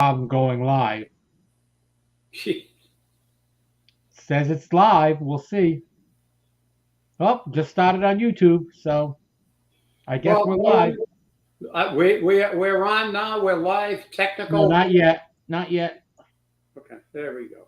I'm going live. Says it's live. We'll see. Oh, just started on YouTube, so I guess we're live. We're on now. We're live. No, Technical. not yet. Not yet. Okay, there we go.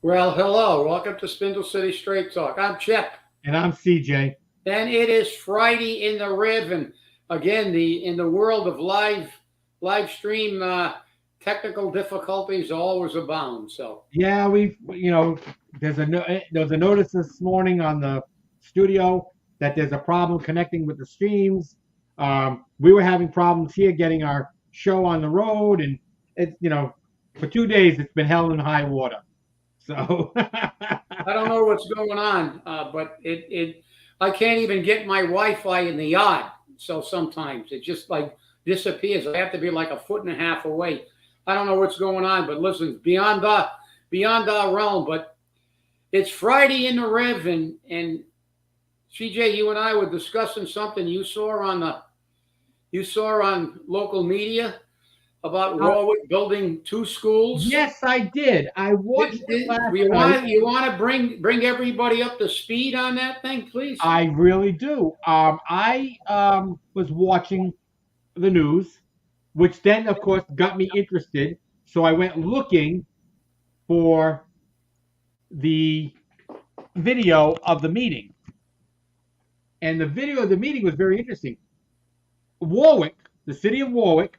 Well, hello. Welcome to Spindle City Straight Talk. I'm Chip. And I'm CJ. And it is Friday in the Riv. And again, in the world of live stream, technical difficulties always abound. So yeah, there's a notice this morning on the studio that there's a problem connecting with the streams. We were having problems here getting our show on the road, and it's for 2 days it's been hell in high water. So I don't know what's going on, but I can't even get my Wi-Fi in the yard. So sometimes it just like disappears. I have to be like a foot and a half away. I don't know what's going on, but listen, it's beyond our realm. But it's Friday in the Rev, and CJ, you and I were discussing something you saw on local media about Warwick building 2 schools. Yes, I did. I watched it last night. You want to bring everybody up to speed on that thing, please? I really do. I was watching the news, which then, of course, got me interested. So I went looking for the video of the meeting. And the video of the meeting was very interesting. Warwick, the city of Warwick,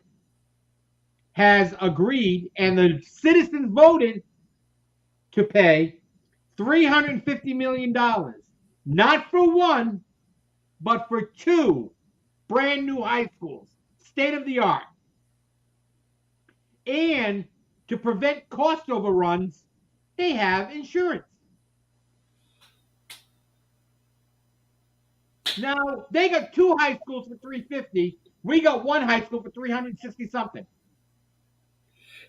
has agreed, and the citizens voted to pay $350 million, not for one, but for 2 brand new high schools, state of the art. And to prevent cost overruns, they have insurance. Now, they got 2 high schools for $350. We got 1 high school for $360 something.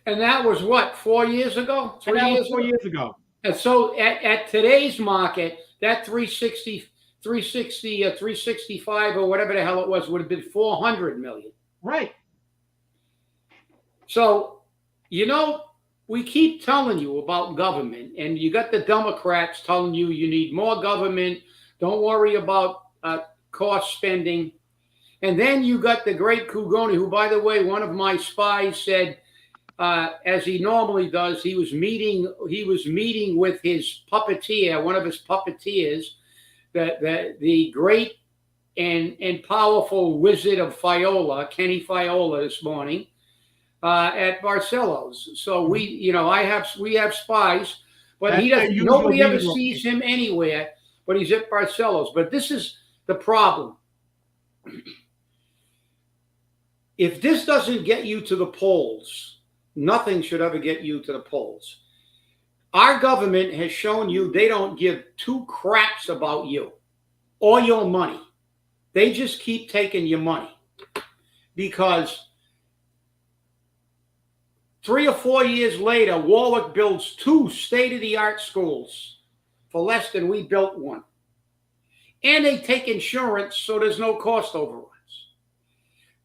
And that was what, 4 years ago? 4 years ago. And so at today's market, that 360, 365 or whatever the hell it was would have been 400 million. Right. So, we keep telling you about government, and you got the Democrats telling you need more government. Don't worry about cost spending. And then you got the great Kugoni, who, by the way, one of my spies said, as he normally does, he was meeting with his puppeteer, one of his puppeteers, the great and powerful wizard of Fiola, Kenny Fiola, this morning at Barcelos. So we have spies, but nobody ever sees him anywhere. But he's at Barcelos. But this is the problem. If this doesn't get you to the polls, nothing should ever get you to the polls. Our government has shown you they don't give 2 craps about you or your money. They just keep taking your money because 3 or 4 years later, Warwick builds 2 state-of-the-art schools for less than we built 1. And they take insurance so there's no cost overruns.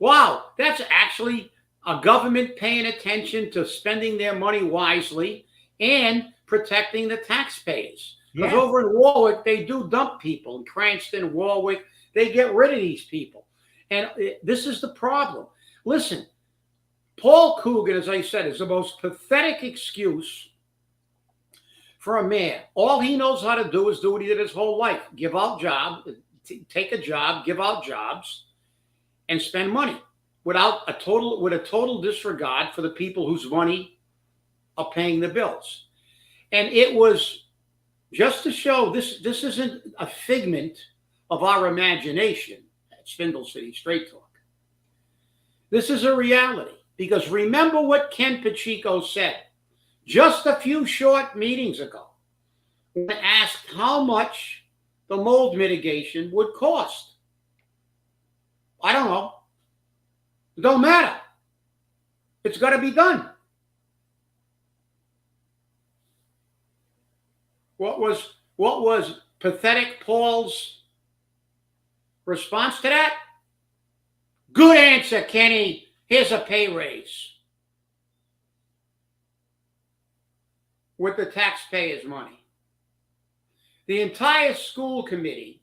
Wow, that's actually a government paying attention to spending their money wisely and protecting the taxpayers. Because over in Warwick, they do dump people. In Cranston, Warwick, they get rid of these people. And this is the problem. Listen, Paul Coogan, as I said, is the most pathetic excuse for a mayor. All he knows how to do is do what he did his whole life. Give out jobs, take a job, give out jobs. and spend money with a total disregard for the people whose money are paying the bills. And it was just to show this isn't a figment of our imagination at Spindle City Straight Talk. This is a reality, because remember what Ken Pacheco said just a few short meetings ago when asked how much the mold mitigation would cost. I don't know. It don't matter. It's got to be done. What was pathetic Paul's response to that? Good answer, Kenny. Here's a pay raise with the taxpayers' money. The entire school committee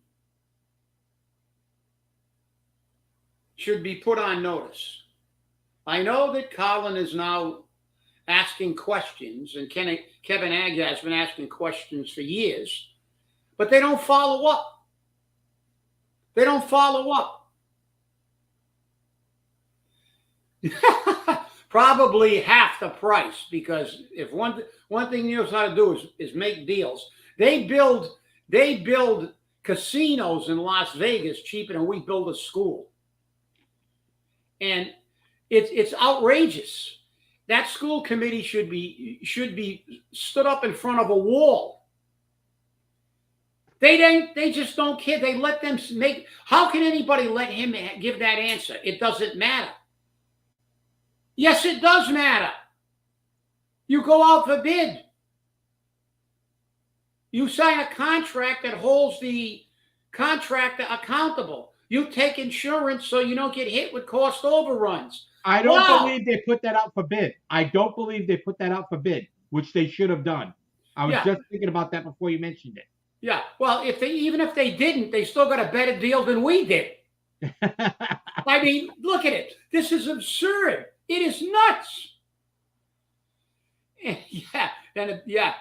should be put on notice. I know that Colin is now asking questions, and Kevin Agda has been asking questions for years, but they don't follow up. They don't follow up. Probably half the price, because if one thing he knows how to do is make deals. They build casinos in Las Vegas cheaper than we build a school, and it's outrageous. That school committee should be stood up in front of a wall. They just don't care. They let them make. How can anybody let him give that answer? It doesn't matter. Yes, it does matter. You go out for bid. You sign a contract that holds the contractor accountable. You take insurance so you don't get hit with cost overruns. I don't believe they put that out for bid. I don't believe they put that out for bid, which they should have done. I was just thinking about that before you mentioned it. Yeah. Well, even if they didn't, they still got a better deal than we did. I mean, look at it. This is absurd. It is nuts. Yeah,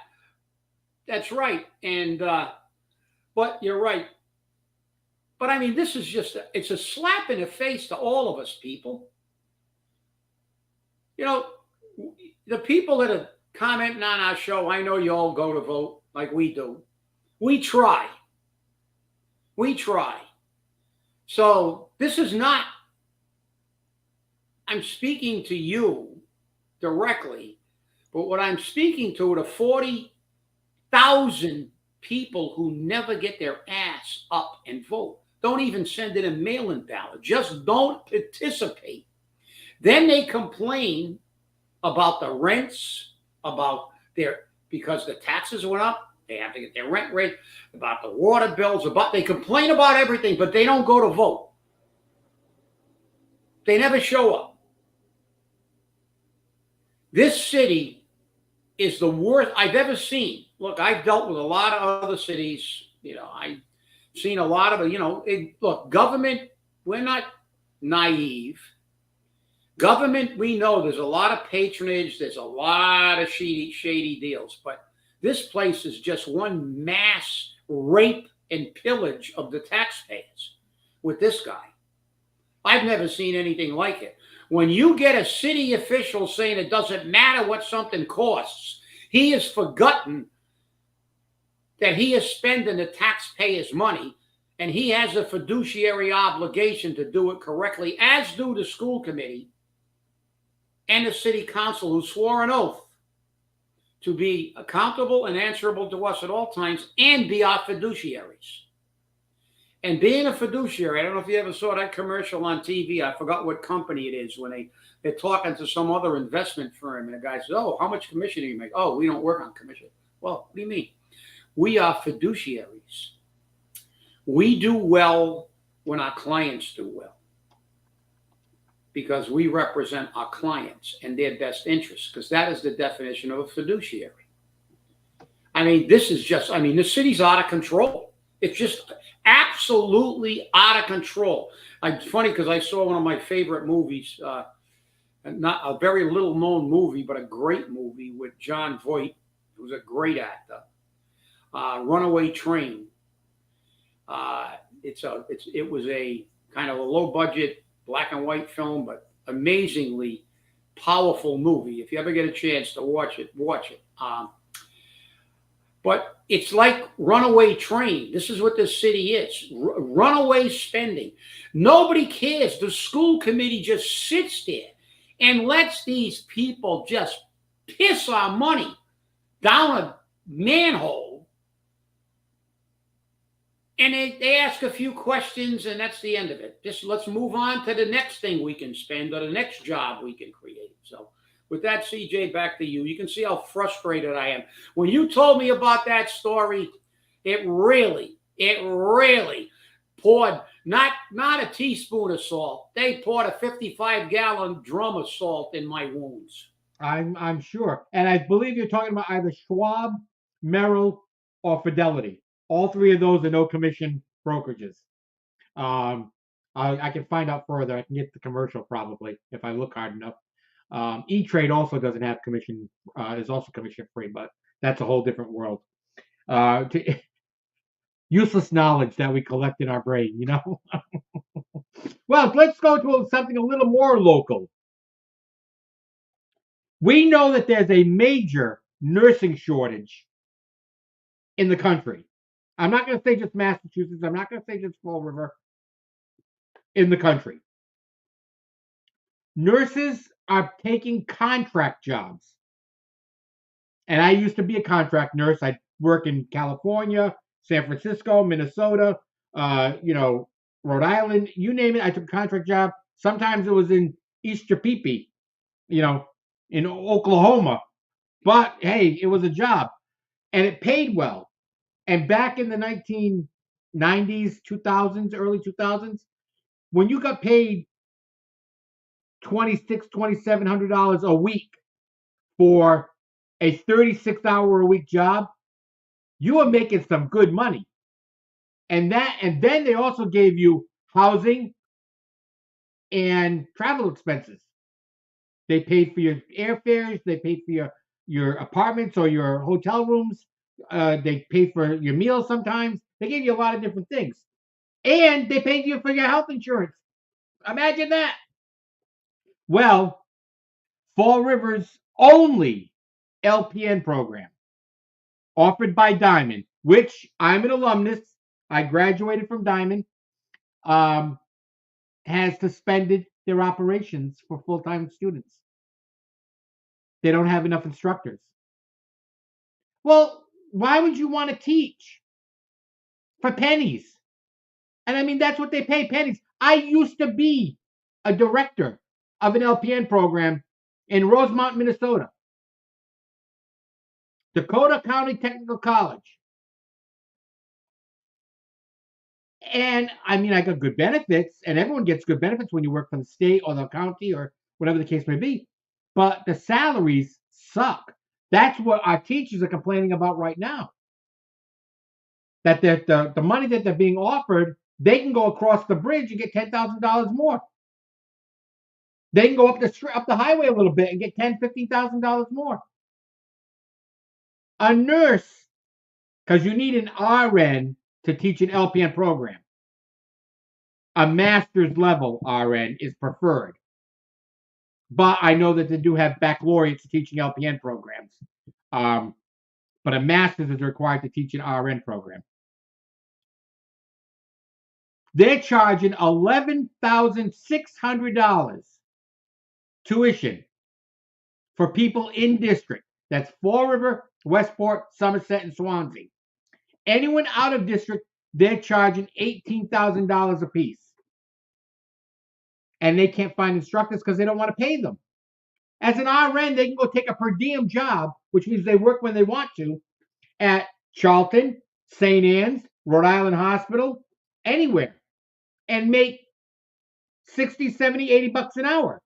that's right. And but you're right. But I mean, this is it's a slap in the face to all of us, people. You know, the people that are commenting on our show, I know you all go to vote like we do. We try. So this is not, I'm speaking to you directly, but what I'm speaking to are the 40,000 people who never get their ass up and vote. Don't even send in a mail-in ballot. Just don't participate. Then they complain about the rents, because the taxes went up, they have to get their rent rate, about the water bills, they complain about everything, but they don't go to vote. They never show up. This city is the worst I've ever seen. Look, I've dealt with a lot of other cities. You know, I've seen a lot of it. Look, government, we're not naive. Government, we know there's a lot of patronage. There's a lot of shady deals. But this place is just one mass rape and pillage of the taxpayers with this guy. I've never seen anything like it. When you get a city official saying it doesn't matter what something costs, he has forgotten that he is spending the taxpayers' money, and he has a fiduciary obligation to do it correctly, as do the school committee and the city council, who swore an oath to be accountable and answerable to us at all times and be our fiduciaries. And being a fiduciary, I don't know if you ever saw that commercial on TV. I forgot what company it is, when they're talking to some other investment firm, and the guy says, "Oh, how much commission do you make?" "Oh, we don't work on commission." Well, what do you mean? We are fiduciaries. We do well when our clients do well, because we represent our clients and their best interests, because that is the definition of a fiduciary. I mean, the city's out of control. It's just absolutely out of control. It's funny, because I saw one of my favorite movies, not a very little known movie, but a great movie with John Voight, who's a great actor. Runaway Train. It was a kind of a low budget black and white film, but amazingly powerful movie. If you ever get a chance to watch it, watch it. But it's like runaway train. This is what this city is. Runaway spending. Nobody cares. The school committee just sits there and lets these people just piss our money down a manhole. And they ask a few questions, and that's the end of it. Just let's move on to the next thing we can spend or the next job we can create. So, with that, CJ, back to you. You can see how frustrated I am. When you told me about that story, it really poured not a teaspoon of salt. They poured a 55-gallon drum of salt in my wounds. I'm sure, and I believe you're talking about either Schwab, Merrill, or Fidelity. All three of those are no commission brokerages. Um, I can find out further. I can get the commercial probably if I look hard enough. E-Trade also doesn't have commission, is also commission free, but that's a whole different world. Useless knowledge that we collect in our brain, you know? Well, let's go to something a little more local. We know that there's a major nursing shortage in the country. I'm not going to say just Massachusetts. I'm not going to say just Fall River. In the country, nurses are taking contract jobs. And I used to be a contract nurse. I work in California, San Francisco, Minnesota, Rhode Island, you name it. I took a contract job. Sometimes it was in East Chapipi, you know, in Oklahoma. But hey, it was a job and it paid well. And back in the 1990s, 2000s, early 2000s, when you got paid $2,700 a week for a 36-hour a week job, you were making some good money. And then they also gave you housing and travel expenses. They paid for your airfares, they paid for your apartments or your hotel rooms, they paid for your meals sometimes. They gave you a lot of different things. And they paid you for your health insurance. Imagine that. Well, Fall River's only LPN program offered by Diman, which I'm an alumnus. I graduated from Diman, um, has suspended their operations for full-time students. They don't have enough instructors. Well, why would you want to teach for pennies? And I mean, that's what they pay, pennies. I used to be a director of an LPN program in Rosemont, Minnesota, Dakota County Technical College. And I mean, I got good benefits, and everyone gets good benefits when you work for the state or the county or whatever the case may be. But the salaries suck. That's what our teachers are complaining about right now. That the money that they're being offered, they can go across the bridge and get $10,000 more. They can go up the highway a little bit and get $10,000, $15,000 more. A nurse, because you need an RN to teach an LPN program. A master's level RN is preferred. But I know that they do have baccalaureates teaching LPN programs. But a master's is required to teach an RN program. They're charging $11,600 tuition for people in district. That's Fall River, Westport, Somerset, and Swansea. Anyone out of district, they're charging $18,000 a piece. And they can't find instructors because they don't want to pay them. As an RN, they can go take a per diem job, which means they work when they want to, at Charlton, St. Anne's, Rhode Island Hospital, anywhere, and make 60, 70, 80 bucks an hour.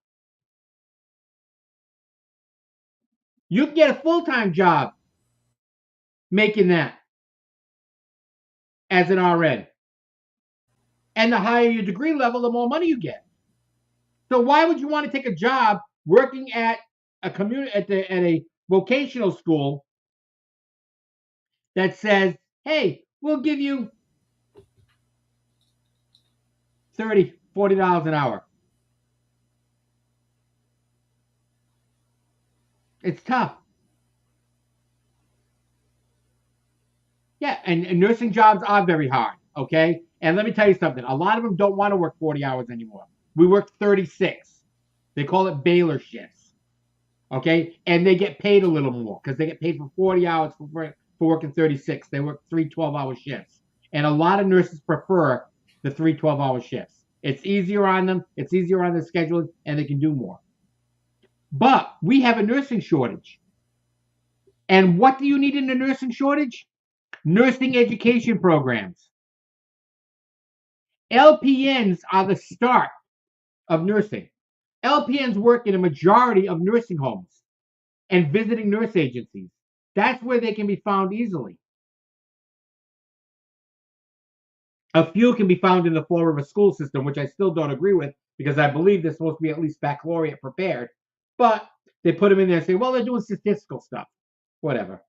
You can get a full-time job making that as an RN. And the higher your degree level, the more money you get. So why would you want to take a job working at a a vocational school that says, hey, we'll give you $30, $40 an hour. It's tough. Yeah, and nursing jobs are very hard. Okay, and let me tell you something. A lot of them don't want to work 40 hours anymore. We work 36. They call it Baylor shifts. Okay, and they get paid a little more because they get paid for 40 hours for working 36. They work 3 12-hour shifts, and a lot of nurses prefer the 3 12-hour shifts. It's easier on them. It's easier on the scheduling, and they can do more. But we have a nursing shortage. And what do you need in a nursing shortage? Nursing education programs. LPNs are the start of nursing. LPNs work in a majority of nursing homes and visiting nurse agencies. That's where they can be found easily. A few can be found in the Fall River school system, which I still don't agree with because I believe they're supposed to be at least baccalaureate prepared. But they put them in there and say, well, they're doing statistical stuff. Whatever.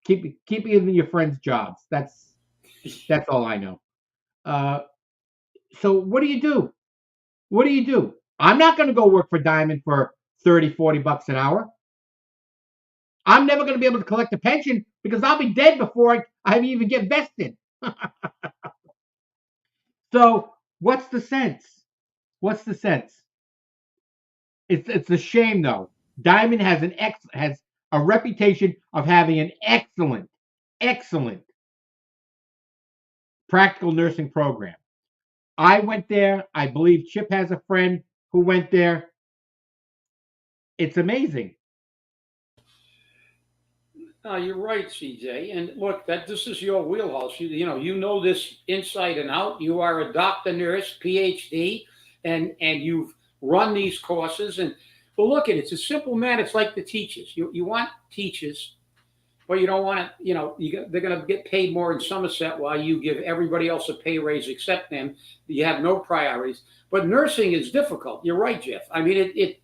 Keep even your friends' jobs. That's all I know. So what do you do? What do you do? I'm not going to go work for Diamond for 30, $40 an hour. I'm never going to be able to collect a pension because I'll be dead before I even get vested. So what's the sense? What's the sense? It's a shame though. Diamond has a reputation of having an excellent practical nursing program. I went there. I believe Chip has a friend who went there. It's amazing. You're right, CJ. And look, that this is your wheelhouse. You know this inside and out. You are a doctor, nurse, PhD, and you've run these courses. And well, look at it. It's a simple matter. It's like the teachers. You want teachers, but you don't want to. They're going to get paid more in Somerset while you give everybody else a pay raise except them. You have no priorities. But nursing is difficult. You're right, Jeff. I mean,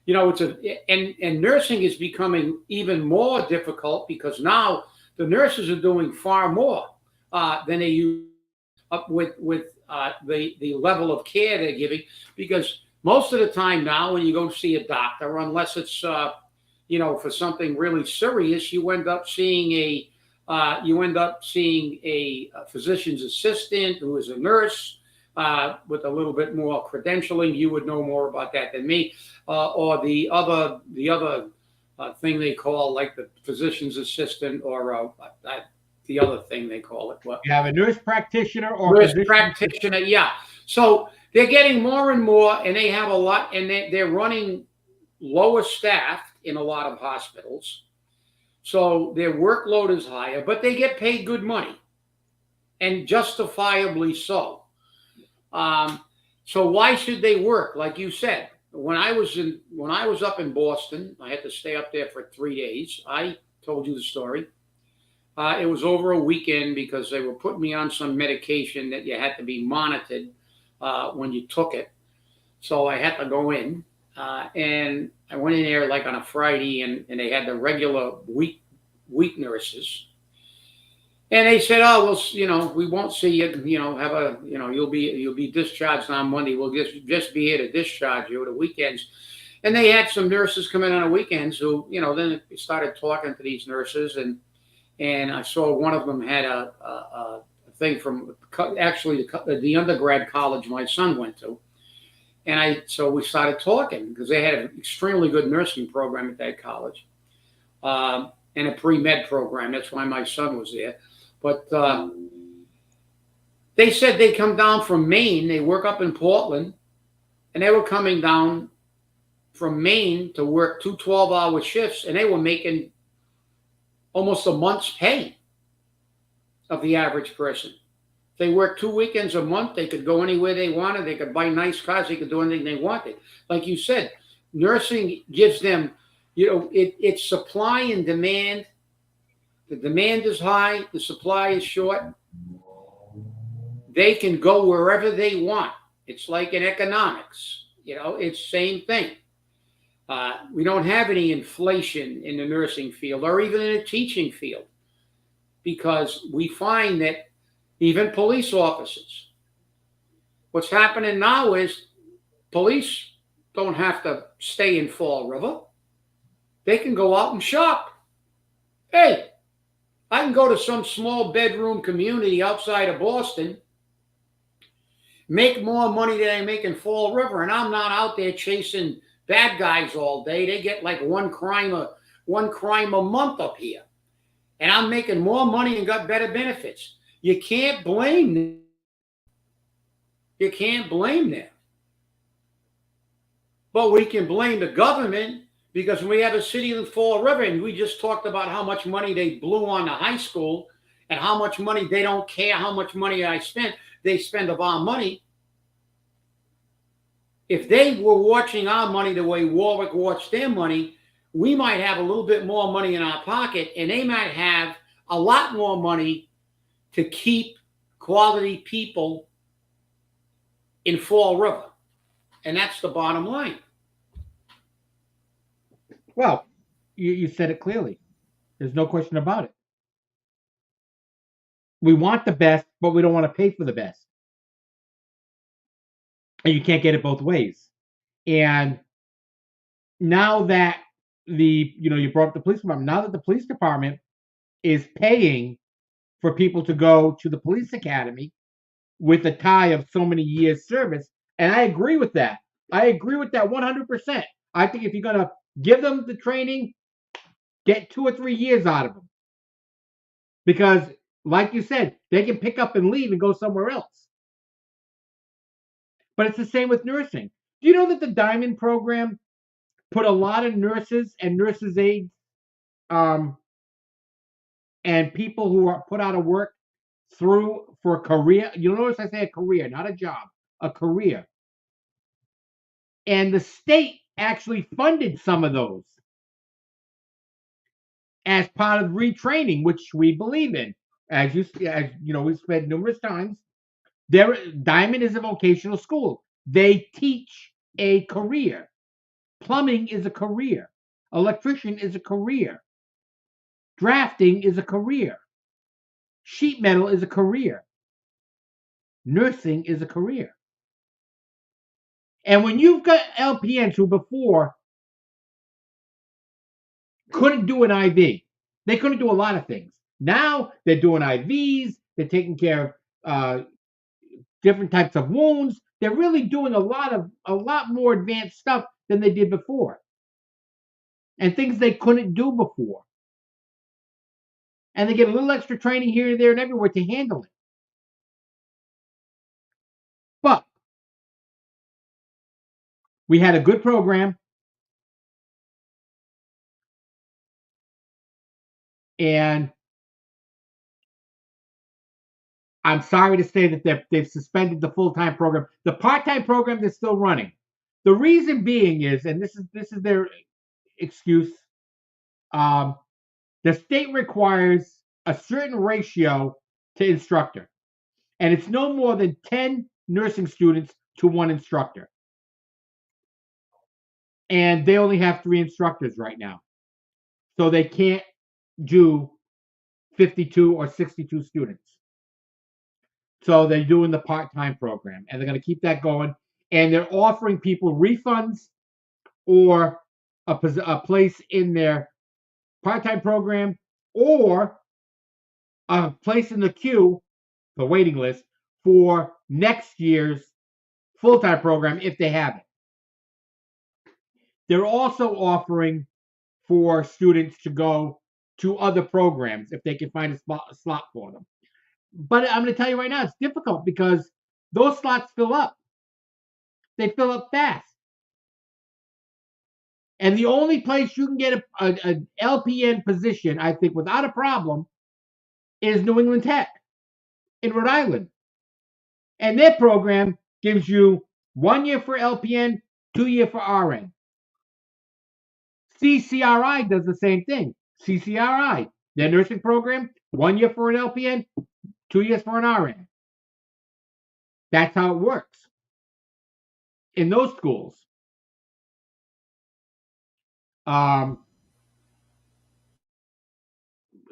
and nursing is becoming even more difficult because now the nurses are doing far more than they used up with the level of care they're giving. Because most of the time now, when you go see a doctor, unless it's for something really serious, you end up seeing a physician's assistant who is a nurse. With a little bit more credentialing, you would know more about that than me. Or the other thing they call like the physician's assistant, or the other thing they call it. What? You have a nurse practitioner or nurse practitioner, yeah. So they're getting more and more, and they have a lot, and they're running lower staffed in a lot of hospitals. So their workload is higher, but they get paid good money, and justifiably so. So why should they work? Like you said, when I was up in Boston, I had to stay up there for 3 days. I told you the story. It was over a weekend because they were putting me on some medication that you had to be monitored when you took it. So I had to go in, and I went in there like on a Friday, and they had the regular week nurses. And they said, "Oh, well, we won't see you. You'll be discharged on Monday. We'll just be here to discharge you the weekends." And they had some nurses come in on the weekends who, then started talking to these nurses, and I saw one of them had a thing from actually the undergrad college my son went to, so we started talking because they had an extremely good nursing program at that college, and a pre-med program. That's why my son was there. But they said they come down from Maine. They work up in Portland, and they were coming down from Maine to work 2 12-hour shifts, and they were making almost a month's pay of the average person. If they worked 2 weekends a month, they could go anywhere they wanted. They could buy nice cars. They could do anything they wanted. Like you said, nursing gives them, it's supply and demand. The demand is high, the supply is short. They can go wherever they want. It's like in economics, it's same thing. We don't have any inflation in the nursing field or even in the teaching field because we find that even police officers, what's happening now is police don't have to stay in Fall River. They can go out and shop. Hey, I can go to some small bedroom community outside of Boston, make more money than I make in Fall River, and I'm not out there chasing bad guys all day. They get like one crime a month up here, and I'm making more money and got better benefits. You can't blame them. You can't blame them. But we can blame the government because when we have a city in Fall River, and we just talked about how much money they blew on the high school and how much money they don't care how much money I spent, they spend of our money. If they were watching our money the way Warwick watched their money, we might have a little bit more money in our pocket, and they might have a lot more money to keep quality people in Fall River. And that's the bottom line. Well, you said it clearly. There's no question about it. We want the best, but we don't want to pay for the best. And you can't get it both ways. And now that you brought up the police department, now that the police department is paying for people to go to the police academy with a tie of so many years service, and I agree with that. I agree with that 100%. I think if you're going to give them the training, get 2 or 3 years out of them. Because, like you said, they can pick up and leave and go somewhere else. But it's the same with nursing. Do you know that the Diamond program put a lot of nurses and nurses' aides um, and people who are put out of work through for a career? You'll notice I say a career, not a job, a career. And the state actually funded some of those as part of retraining, which we believe in. As we've said numerous times, Diamond is a vocational school. They teach a career. Plumbing is a career. Electrician is a career. Drafting is a career. Sheet metal is a career. Nursing is a career. And when you've got LPNs who before couldn't do an IV, they couldn't do a lot of things. Now they're doing IVs. They're taking care of different types of wounds. They're really doing a lot more advanced stuff than they did before, and things they couldn't do before. And they get a little extra training here, there, and everywhere to handle it. But we had a good program, and I'm sorry to say that they've suspended the full-time program. The part-time program is still running. The reason being is, and this is their excuse, the state requires a certain ratio to instructor, and it's no more than 10 nursing students to one instructor. And they only have 3 instructors right now. So they can't do 52 or 62 students. So they're doing the part-time program, and they're going to keep that going. And they're offering people refunds or a place in their part-time program or a place in the queue, the waiting list, for next year's full-time program if they have it. They're also offering for students to go to other programs if they can find a slot for them. But I'm going to tell you right now, it's difficult because those slots fill up. They fill up fast. And the only place you can get an LPN position, I think, without a problem, is New England Tech in Rhode Island. And their program gives you 1 year for LPN, 2 year for RN. CCRI does the same thing. CCRI, their nursing program, 1 year for an LPN, 2 years for an RN. That's how it works in those schools.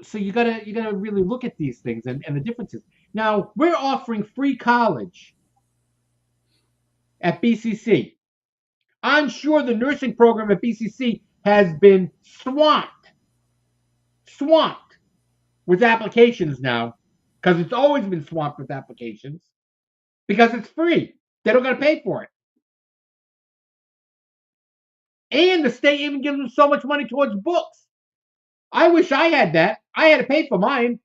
So you gotta really look at these things and the differences. Now we're offering free college at BCC. I'm sure the nursing program at BCC has been swamped with applications now, because it's always been swamped with applications, because it's free. They don't got to pay for it. And the state even gives them so much money towards books. I wish I had that. I had to pay for mine.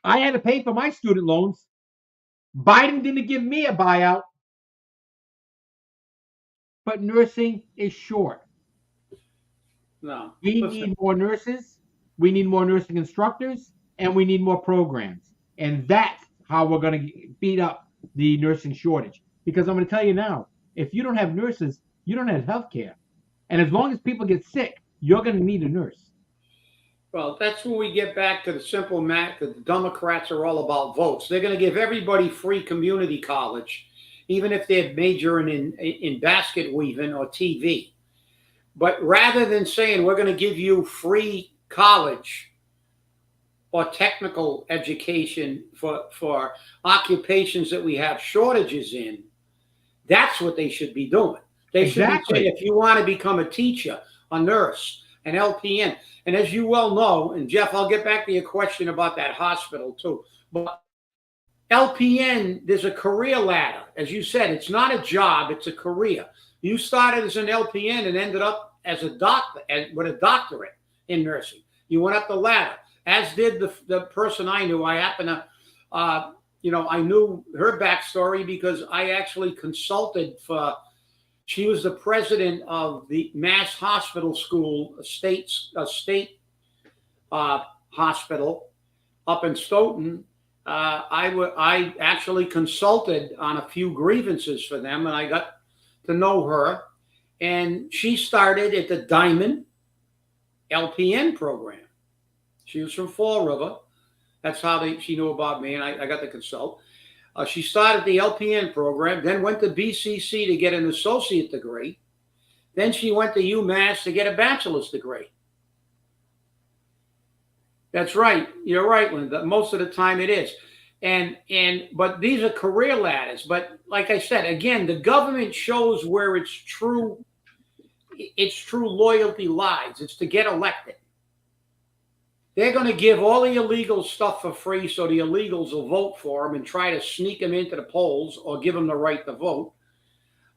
I had to pay for my student loans. Biden didn't give me a buyout, but nursing is short. No, We listen. need more nurses, we need more nursing instructors, and we need more programs. And that's how we're going to beat up the nursing shortage. Because I'm going to tell you now, if you don't have nurses, you don't have health care. And as long as people get sick, you're going to need a nurse. Well, that's when we get back to the simple math that the Democrats are all about votes. They're going to give everybody free community college, even if they're majoring in basket weaving or TV. But rather than saying we're going to give you free college or technical education for occupations that we have shortages in, that's what they should be doing. They should be saying, if you want to become a teacher, a nurse, an LPN, and as you well know, and Jeff, I'll get back to your question about that hospital too, but LPN, there's a career ladder. As you said, it's not a job, it's a career. You started as an LPN and ended up as a doctor, with a doctorate in nursing. You went up the ladder, as did the person I knew. I happen to, I knew her backstory because I actually consulted for, she was the president of the Mass Hospital School, a state hospital up in Stoughton. I actually consulted on a few grievances for them, and I got to know her. And she started at the Diman LPN program. She was from Fall River. That's how she knew about me, and I got to consult. She started the LPN program, then went to BCC to get an associate degree. Then she went to UMass to get a bachelor's degree. That's right. You're right, Linda. Most of the time it is. But these are career ladders. But like I said, again, the government shows where its true loyalty lies. It's to get elected. They're going to give all the illegal stuff for free so the illegals will vote for them and try to sneak them into the polls or give them the right to vote.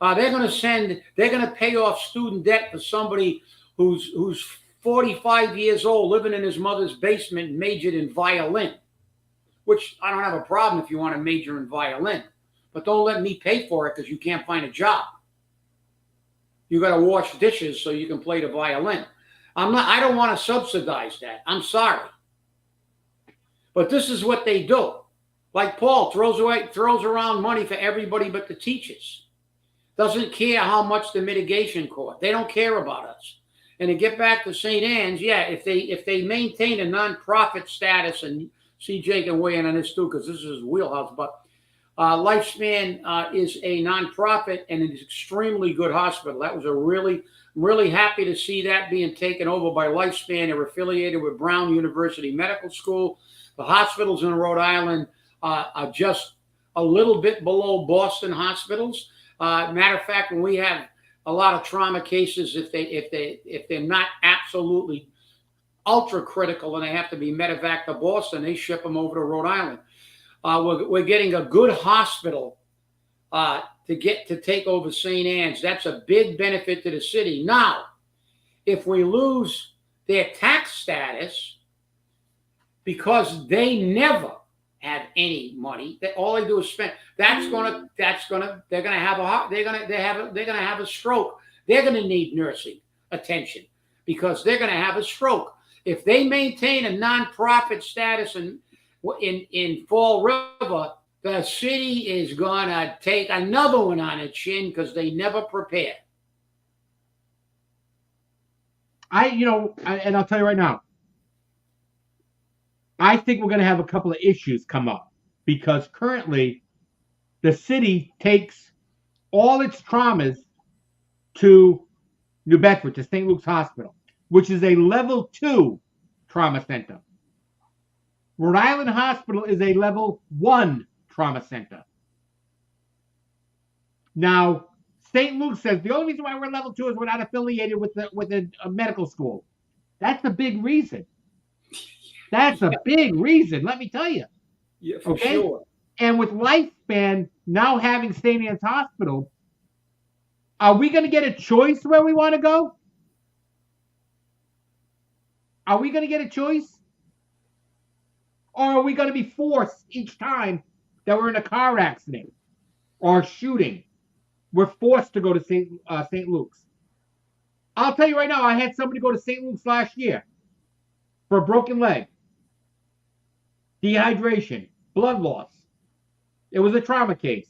They're going to pay off student debt for somebody who's 45 years old, living in his mother's basement, majored in violin, which I don't have a problem if you want to major in violin, but don't let me pay for it because you can't find a job. You got to wash dishes so you can play the violin. I don't want to subsidize that. I'm sorry. But this is what they do. Like Paul throws around money for everybody but the teachers. Doesn't care how much the mitigation cost. They don't care about us. And to get back to St. Anne's, yeah, if they maintain a nonprofit status, and CJ can weigh in on this too, because this is his wheelhouse, but Lifespan is a nonprofit and an extremely good hospital. That was really happy to see that being taken over by Lifespan. They're affiliated with Brown University Medical School. The hospitals in Rhode Island are just a little bit below Boston hospitals. Matter of fact, when we have a lot of trauma cases, if they're not absolutely ultra critical and they have to be medevac to Boston, they ship them over to Rhode Island. We're getting a good hospital to take over St. Anne's. That's a big benefit to the city. Now, if we lose their tax status because they never have any money, that all they do is spend, they're gonna have a stroke. They're gonna need nursing attention because they're gonna have a stroke. If they maintain a nonprofit status in Fall River, the city is going to take another one on its chin because they never prepared. And I'll tell you right now, I think we're going to have a couple of issues come up because currently the city takes all its traumas to New Bedford, to St. Luke's Hospital, which is a level 2 trauma center. Rhode Island Hospital is a level 1 trauma center. Now, St. Luke says the only reason why we're level 2 is we're not affiliated with a medical school. That's a big reason. That's a big reason, let me tell you. Yeah, for Okay? sure. And with Lifespan now having St. Anne's Hospital, are we going to get a choice where we want to go? Are we going to get a choice? Or are we going to be forced each time that we're in a car accident or a shooting? We're forced to go to St. Luke's. I'll tell you right now, I had somebody go to St. Luke's last year for a broken leg, dehydration, blood loss. It was a trauma case.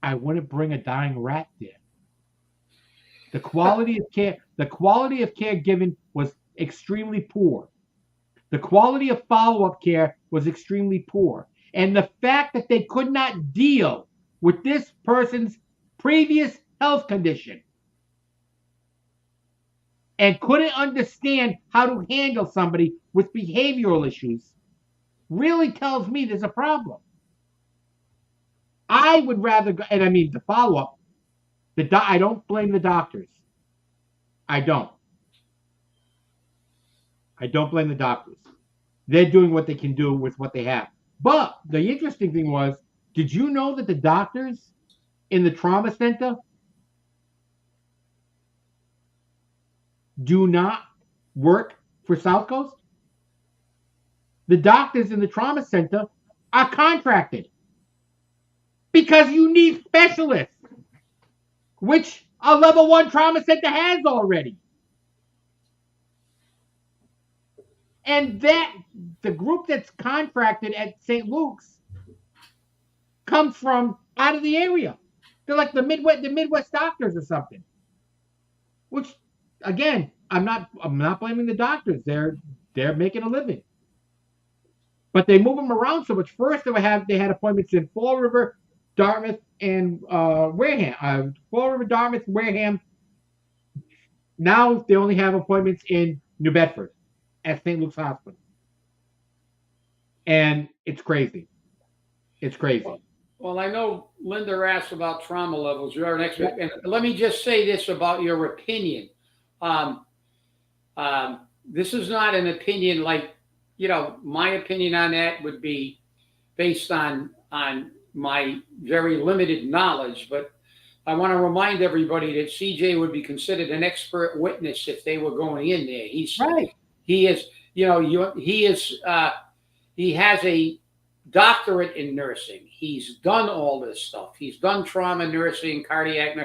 I wouldn't bring a dying rat there. The quality of care given was extremely poor. The quality of follow-up care was extremely poor. And the fact that they could not deal with this person's previous health condition and couldn't understand how to handle somebody with behavioral issues really tells me there's a problem. I would rather go, and I mean the follow-up, I don't blame the doctors. I don't blame the doctors. They're doing what they can do with what they have. But the interesting thing was, did you know that the doctors in the trauma center do not work for South Coast? The doctors in the trauma center are contracted because you need specialists, which a level 1 trauma center has already. And that the group that's contracted at St. Luke's comes from out of the area. They're like the Midwest doctors or something. Which, again, I'm not blaming the doctors. They're making a living. But they move them around so much. First, they had appointments in Fall River, Dartmouth, and Wareham. Fall River, Dartmouth, Wareham. Now they only have appointments in New Bedford at St. Luke's Hospital. And it's crazy. It's crazy. Well, I know Linda asked about trauma levels. You're an expert. And let me just say this about your opinion. This is not an opinion like, my opinion on that would be based on my very limited knowledge. But I want to remind everybody that CJ would be considered an expert witness if they were going in there. He has a doctorate in nursing. He's done all this stuff. He's done trauma nursing, cardiac.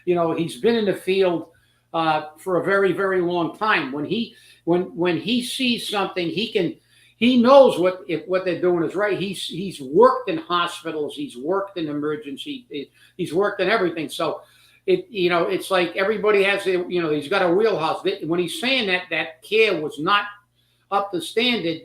He's been in the field for a very, very long time. When he sees something, he knows what they're doing is right. He's worked in hospitals. He's worked in emergency. He's worked in everything. So it's like everybody has he's got a wheelhouse. When he's saying that care was not up to standard,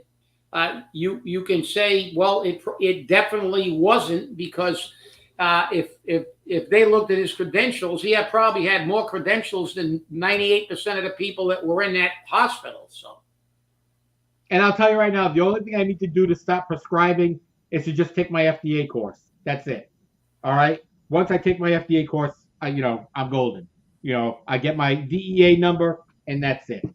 you can say, well, it definitely wasn't, because if they looked at his credentials, he probably had more credentials than 98% of the people that were in that hospital. So, and I'll tell you right now, the only thing I need to do to stop prescribing is to just take my FDA course. That's it. All right. Once I take my FDA course, I'm golden. I get my DEA number, and that's it.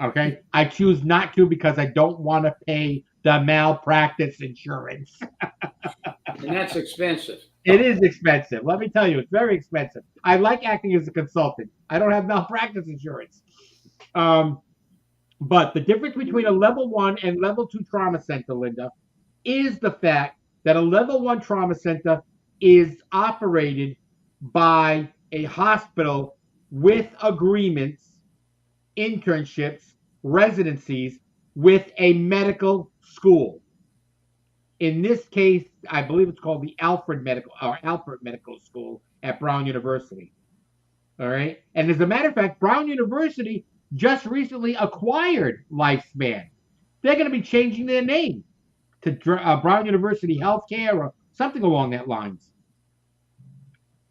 Okay, I choose not to because I don't want to pay the malpractice insurance. And that's expensive. It is expensive. Let me tell you, it's very expensive. I like acting as a consultant. I don't have malpractice insurance. But the difference between a level 1 and level 2 trauma center, Linda, is the fact that a level 1 trauma center is operated by a hospital with agreements, internships, residencies with a medical school. In this case, I believe it's called the Alfred Medical School at Brown University. All right. And as a matter of fact, Brown University just recently acquired Lifespan. They're going to be changing their name to Brown University Healthcare or something along that lines.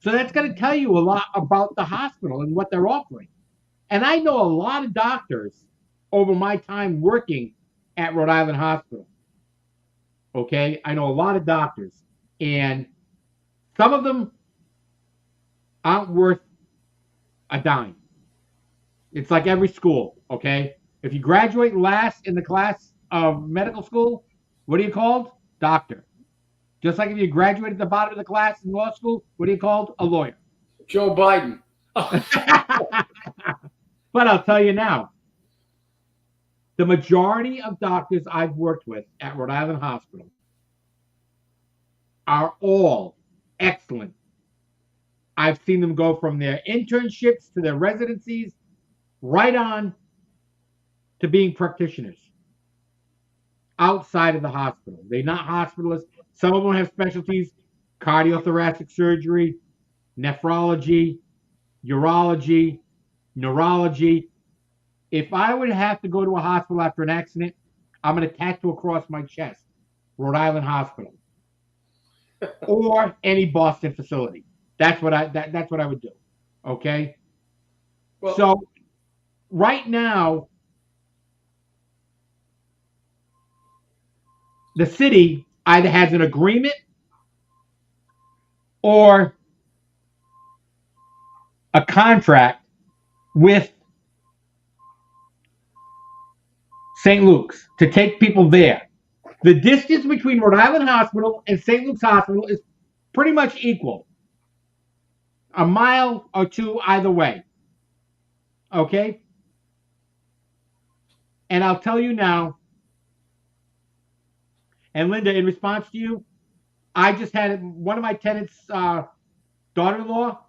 So that's going to tell you a lot about the hospital and what they're offering. And I know a lot of doctors over my time working at Rhode Island Hospital. Okay? I know a lot of doctors. And Some of them aren't worth a dime. It's like every school, okay? If you graduate last in the class of medical school, what are you called? Doctor. Just like if you graduate at the bottom of the class in law school, what are you called? A lawyer. Joe Biden. But I'll tell you now, the majority of doctors I've worked with at Rhode Island Hospital are all excellent. I've seen them go from their internships to their residencies right on to being practitioners outside of the hospital. They're not hospitalists. Some of them have specialties: cardiothoracic surgery, nephrology, urology, neurology. If I would have to go to a hospital after an accident, I'm going to tattoo across my chest, Rhode Island Hospital, or any Boston facility. That's what that's what I would do. Okay. Well, So right now, the city either has an agreement or a contract with St. Luke's to take people there. The distance between Rhode Island Hospital and St. Luke's Hospital is pretty much equal. A mile or two either way. Okay? And I'll tell you now, and Linda, in response to you, I just had one of my tenants' daughter-in-law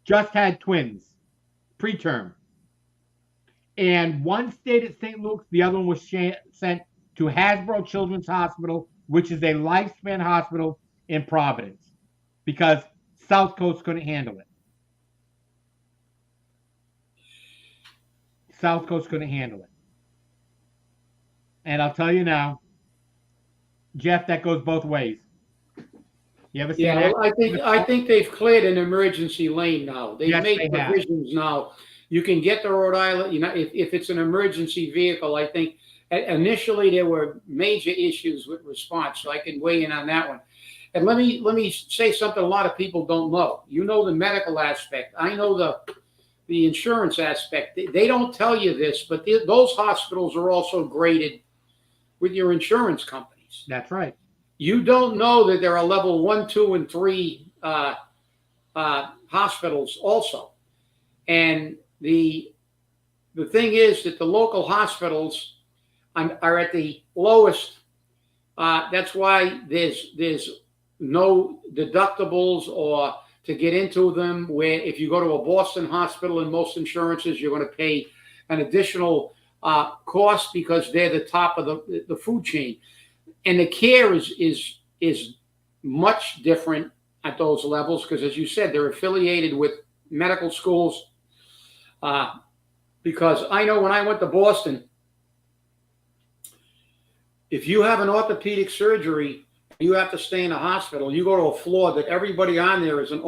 just had twins, preterm. And one stayed at St. Luke's, the other one was sent to Hasbro Children's Hospital, which is a lifespan hospital in Providence, because South Coast couldn't handle it. South Coast couldn't handle it. And I'll tell you now, Jeff, that goes both ways. You ever seen that? well, I think they've cleared an emergency lane now. They've Yes, made they have. provisions now. You can get to Rhode Island. You know, if it's an emergency vehicle, I think initially there were major issues with response. So I can weigh in on that one. And let me say something a lot of people don't know. You know the medical aspect. I know the insurance aspect. They don't tell you this, but those hospitals are also graded with your insurance companies. That's right. You don't know that there are level 1, 2, and 3 hospitals also. And the thing is that the local hospitals are at the lowest. That's why there's no deductibles or to get into them, where if you go to a Boston hospital in most insurances, you're going to pay an additional cost because they're the top of the food chain. And the care is much different at those levels because, as you said, they're affiliated with medical schools. Because I know when I went to Boston, if you have an orthopedic surgery, you have to stay in a hospital. You go to a floor that everybody on there is had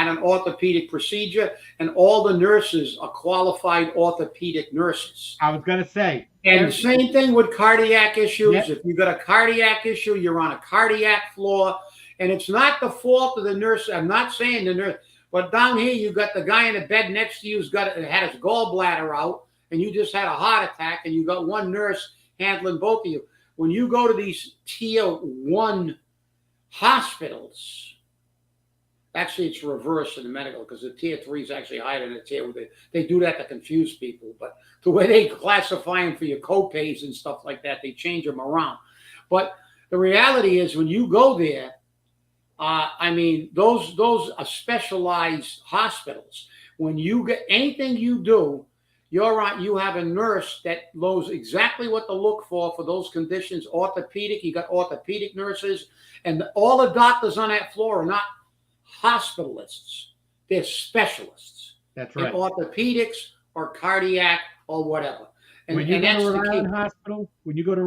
an orthopedic procedure, and all the nurses are qualified orthopedic nurses. I was going to say. And the same thing with cardiac issues. Yep. If you've got a cardiac issue, you're on a cardiac floor. And it's not the fault of the nurse. I'm not saying the nurse. But down here, you got the guy in the bed next to you who's had his gallbladder out, and you just had a heart attack, and you got one nurse handling both of you. When you go to these tier 1 hospitals, actually it's reverse in the medical because the tier 3 is actually higher than the tier 1. They do that to confuse people, but the way they classify them for your co-pays and stuff like that, they change them around. But the reality is when you go there, those are specialized hospitals. When you get anything you do, you have a nurse that knows exactly what to look for those conditions. Orthopedic, you got orthopedic nurses, and all the doctors on that floor are not hospitalists. They're specialists. That's right. In orthopedics or cardiac or whatever. When you go to Rhode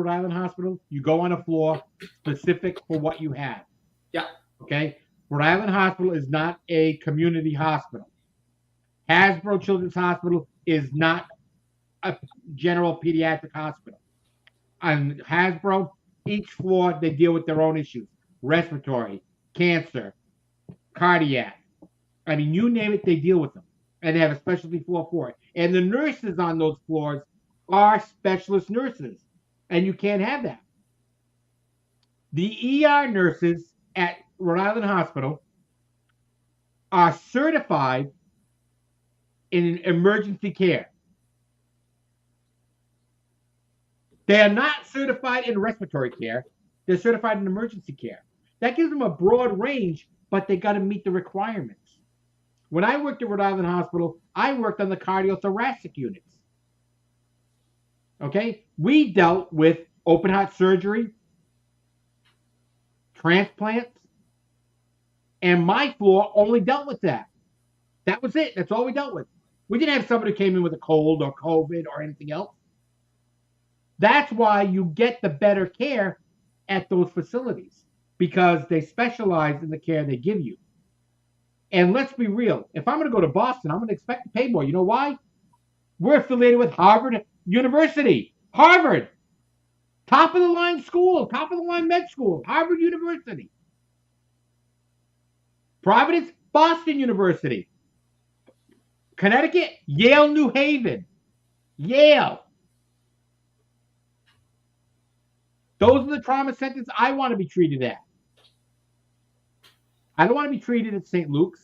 Island Hospital, you go on a floor specific for what you have. Yeah. Okay? Rhode Island Hospital is not a community hospital. Hasbro Children's Hospital is not a general pediatric hospital. On Hasbro, each floor, they deal with their own issues. Respiratory, cancer, cardiac. I mean, you name it, they deal with them. And they have a specialty floor for it. And the nurses on those floors are specialist nurses. And you can't have that. The ER nurses at Rhode Island Hospital are certified in emergency care. They are not certified in respiratory care. They're certified in emergency care. That gives them a broad range, but they got to meet the requirements. When I worked at Rhode Island Hospital, I worked on the cardiothoracic units. Okay? We dealt with open heart surgery, transplants, and my floor only dealt with that. That was it. That's all we dealt with. We didn't have somebody who came in with a cold or COVID or anything else. That's why you get the better care at those facilities, because they specialize in the care they give you. And let's be real. If I'm going to go to Boston, I'm going to expect to pay more. You know why? We're affiliated with Harvard University. Harvard. Top of the line school. Top of the line med school. Harvard University. Providence, Boston University. Connecticut, Yale, New Haven. Yale. Those are the trauma centers I want to be treated at. I don't want to be treated at St. Luke's.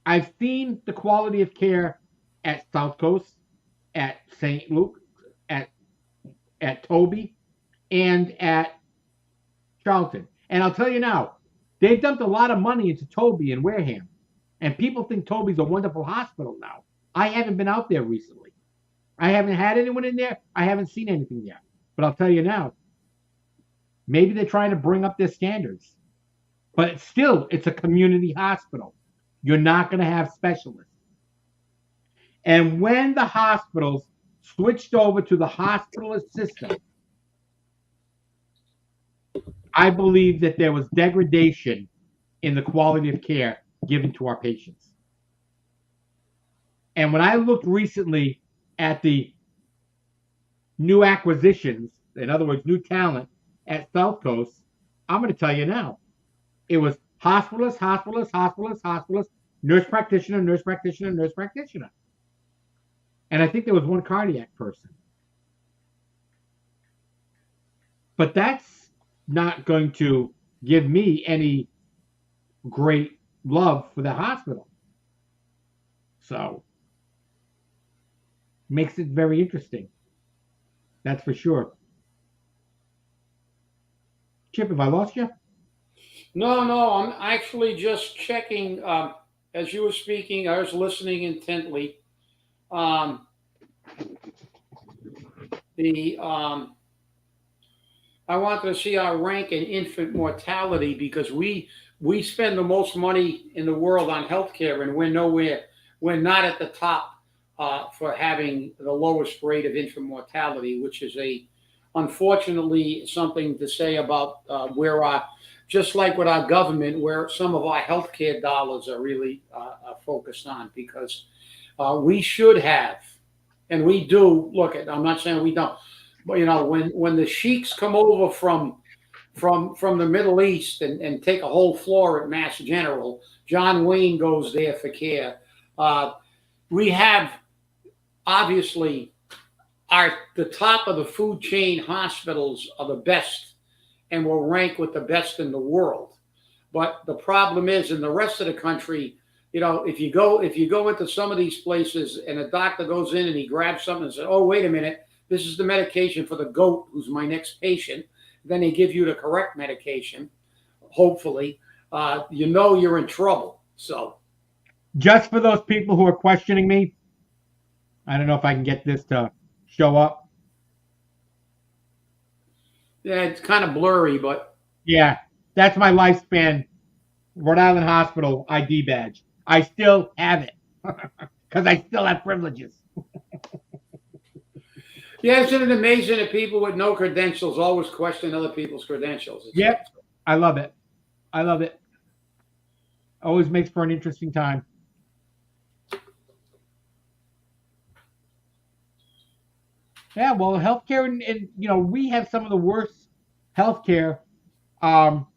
I've seen the quality of care at South Coast, at St. Luke, at Toby, and at Charlton. And I'll tell you now, they've dumped a lot of money into Toby and Wareham. And people think Toby's a wonderful hospital now. I haven't been out there recently. I haven't had anyone in there. I haven't seen anything yet. But I'll tell you now, maybe they're trying to bring up their standards. But still, it's a community hospital. You're not going to have specialists. And when the hospitals switched over to the hospitalist system, I believe that there was degradation in the quality of care given to our patients. And when I looked recently at the new acquisitions, in other words, new talent at South Coast, I'm going to tell you now, it was hospitalist, hospitalist, hospitalist, hospitalist, nurse practitioner, nurse practitioner, nurse practitioner. And I think there was one cardiac person. But that's not going to give me any great love for the hospital. So, makes it very interesting. That's for sure. Chip, have I lost you? No, I'm actually just checking. As you were speaking, I was listening intently. I wanted to see our rank in infant mortality, because we spend the most money in the world on healthcare, and we're not at the top for having the lowest rate of infant mortality, which is unfortunately something to say about where just like with our government, where some of our healthcare dollars are really focused on, because we should have, and we do. Look, I'm not saying we don't, but when the sheiks come over from the Middle East and take a whole floor at Mass General, John Wayne goes there for care. We have obviously the top of the food chain hospitals are the best and will rank with the best in the world. But the problem is, in the rest of the country, if you go into some of these places and a doctor goes in and he grabs something and says, "Oh, wait a minute, this is the medication for the goat who's my next patient," then they give you the correct medication, hopefully, you're in trouble. So, just for those people who are questioning me, I don't know if I can get this to show up. Yeah, it's kind of blurry, but yeah, that's my lifespan Rhode Island Hospital ID badge. I still have it because I still have privileges. Yeah, isn't it amazing that people with no credentials always question other people's credentials? Yep, I love it. I love it. Always makes for an interesting time. Yeah, well, healthcare, and we have some of the worst healthcare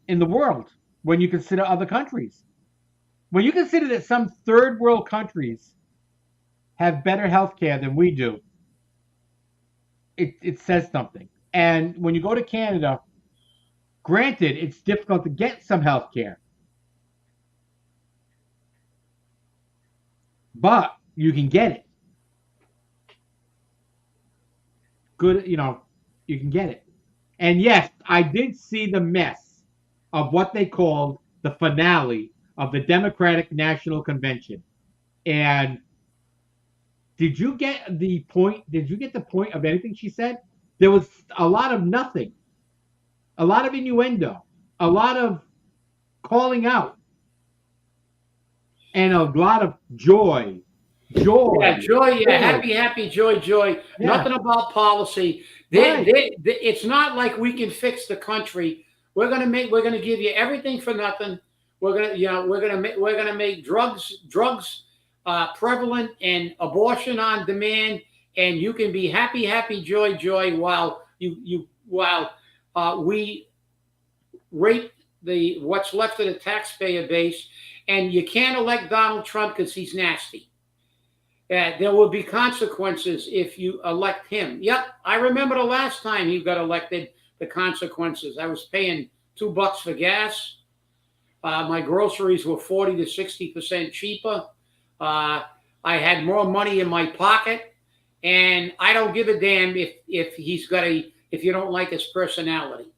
in the world when you consider other countries. When you consider that some third world countries have better health care than we do, it says something. And when you go to Canada, granted, it's difficult to get some health care, but you can get it. Good, you can get it. And yes, I did see the mess of what they called the finale of the Democratic National Convention. And did you get the point? Did you get the point of anything she said? There was a lot of nothing, a lot of innuendo, a lot of calling out, and a lot of joy. Yeah, Joy. joy. Yeah, Joy. happy, happy, joy, joy. Yeah. Nothing about policy. Right. It's not like we can fix the country. We're gonna give you everything for nothing. We're gonna make drugs prevalent and abortion on demand, and you can be happy, happy, joy, joy, while we rape the what's left of the taxpayer base, and you can't elect Donald Trump because he's nasty. There will be consequences if you elect him. Yep, I remember the last time he got elected, the consequences. I was paying $2 for gas. My groceries were 40 to 60% cheaper. I had more money in my pocket, and I don't give a damn if you don't like his personality.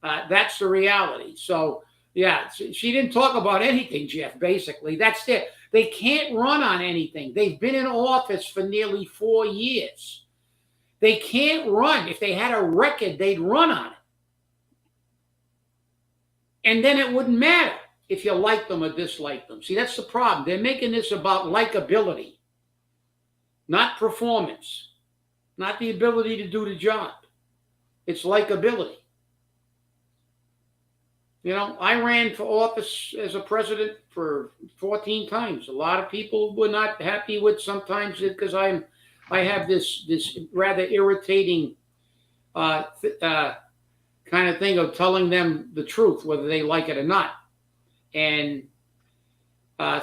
That's the reality. So yeah, she didn't talk about anything, Jeff. Basically, that's it. They can't run on anything. They've been in office for nearly 4 years. They can't run. If they had a record, they'd run on it. And then it wouldn't matter if you liked them or disliked them. See, that's the problem. They're making this about likability, not performance, not the ability to do the job. It's likability. I ran for office as a president for 14 times. A lot of people were not happy with sometimes because I have this rather irritating kind of thing of telling them the truth, whether they like it or not. And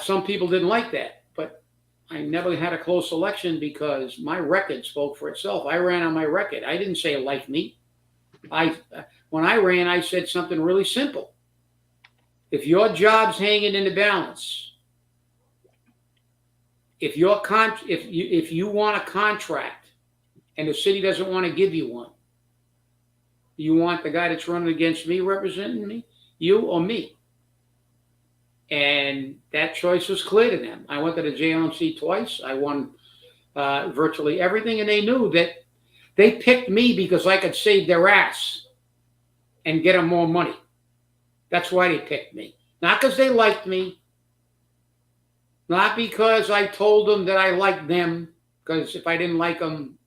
some people didn't like that. But I never had a close election because my record spoke for itself. I ran on my record. I didn't say like me. When I ran, I said something really simple. If your job's hanging in the balance, if you want a contract and the city doesn't want to give you one, you want the guy that's running against me representing me, you or me? And that choice was clear to them. I went to the JLMC twice. I won virtually everything, and they knew that they picked me because I could save their ass and get them more money. That's why they picked me. Not because they liked me. Not because I told them that I liked them. Because if I didn't like them,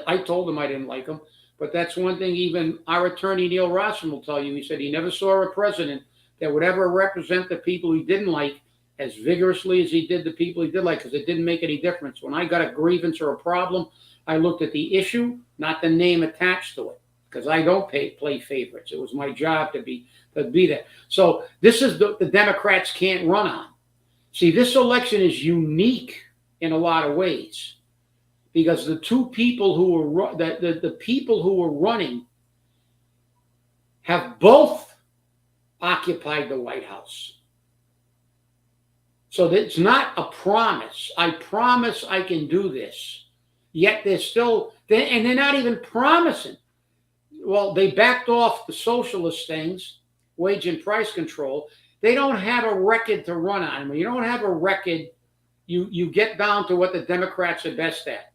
I told them I didn't like them. But that's one thing even our attorney, Neil Rossman, will tell you. He said he never saw a president that would ever represent the people he didn't like as vigorously as he did the people he did like, because it didn't make any difference. When I got a grievance or a problem, I looked at the issue, not the name attached to it, because I don't play favorites. It was my job to be there. So this is the Democrats can't run on. See, this election is unique in a lot of ways because the two people who were the people who were running have both occupied the White House. So it's not a promise. I promise I can do this. Yet they're still, and they're not even promising. Well, they backed off the socialist things, wage and price control. They don't have a record to run on. When you don't have a record, you get down to what the Democrats are best at.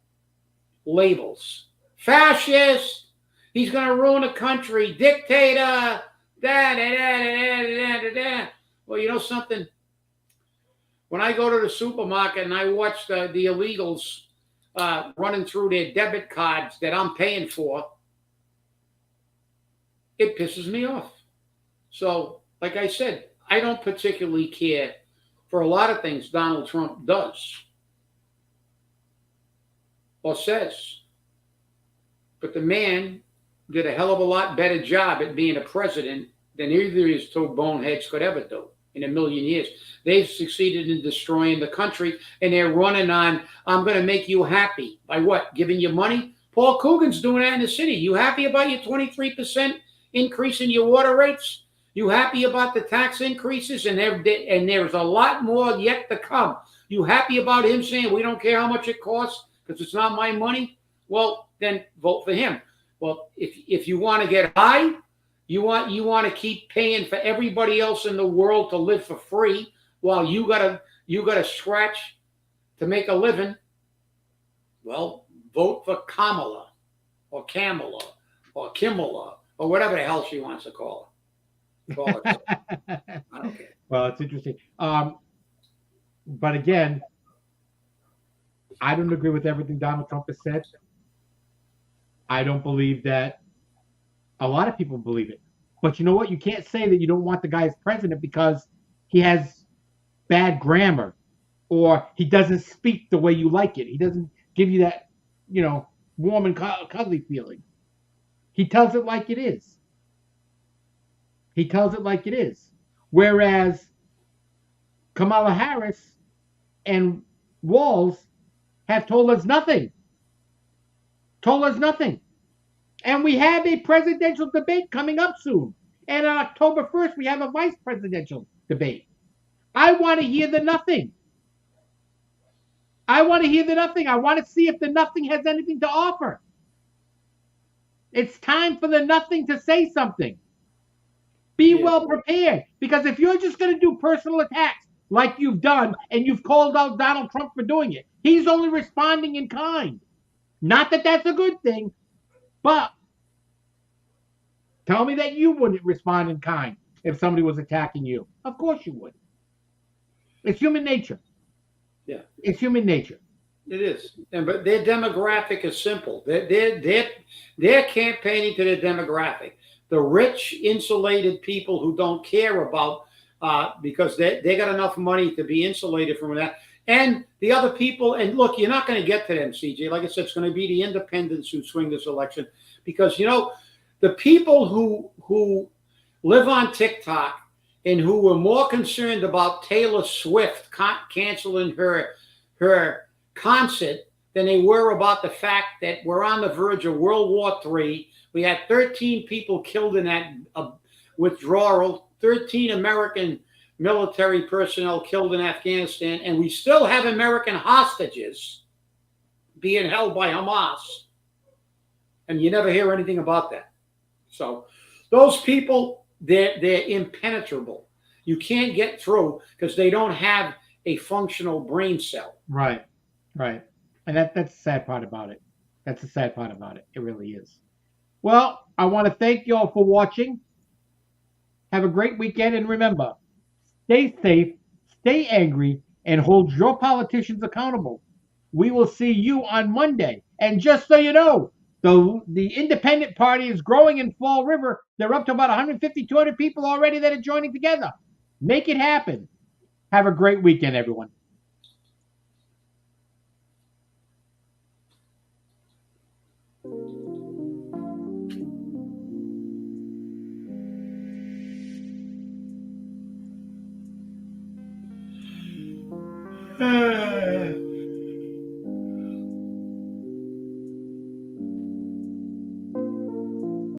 Labels. Fascist. He's going to ruin the country. Dictator. Well, you know something? When I go to the supermarket and I watch the illegals running through their debit cards that I'm paying for, it pisses me off. So, like I said, I don't particularly care for a lot of things Donald Trump does or says. But the man did a hell of a lot better job at being a president than either of these two boneheads could ever do in a million years. They've succeeded in destroying the country, and they're running on, I'm going to make you happy. By what? Giving you money? Paul Coogan's doing that in the city. You happy about your 23% increase in your water rates? You happy about the tax increases? And there's a lot more yet to come. You happy about him saying, we don't care how much it costs because it's not my money? Well, then vote for him. Well, if you want to get high, you want to keep paying for everybody else in the world to live for free while you gotta scratch to make a living. Well, vote for Kamala or Kamala or Kimala or whatever the hell she wants to call her. I don't care. Well, it's interesting. But again, I don't agree with everything Donald Trump has said. I don't believe that a lot of people believe it. But you know what? You can't say that you don't want the guy as president because he has bad grammar or he doesn't speak the way you like it. He doesn't give you that, warm and cuddly feeling. He tells it like it is. He tells it like it is. Whereas Kamala Harris and Walz have told us nothing. Told us nothing. And we have a presidential debate coming up soon. And on October 1st, we have a vice presidential debate. I want to hear the nothing. I want to hear the nothing. I want to see if the nothing has anything to offer. It's time for the nothing to say something. Be well prepared. Because if you're just going to do personal attacks like you've done and you've called out Donald Trump for doing it, he's only responding in kind. Not that that's a good thing, but tell me that you wouldn't respond in kind if somebody was attacking you. Of course you would. It's human nature. Yeah. It's human nature. It is. But their demographic is simple. They're campaigning to their demographic. The rich, insulated people who don't care about, because they got enough money to be insulated from that. And the other people, and look, you're not going to get to them, CJ. Like I said, it's going to be the independents who swing this election. Because, the people who live on TikTok and who were more concerned about Taylor Swift canceling her concert than they were about the fact that we're on the verge of World War III. We had 13 people killed in that withdrawal, 13 American military personnel killed in Afghanistan, and we still have American hostages being held by Hamas. And you never hear anything about that. So those people, they're impenetrable. You can't get through because they don't have a functional brain cell. Right. And that's the sad part about it. That's the sad part about it. It really is. Well, I want to thank you all for watching. Have a great weekend. And remember, stay safe, stay angry, and hold your politicians accountable. We will see you on Monday. And just so you know, the independent party is growing in Fall River. They're up to about 150, 200 people already that are joining together. Make it happen. Have a great weekend, everyone.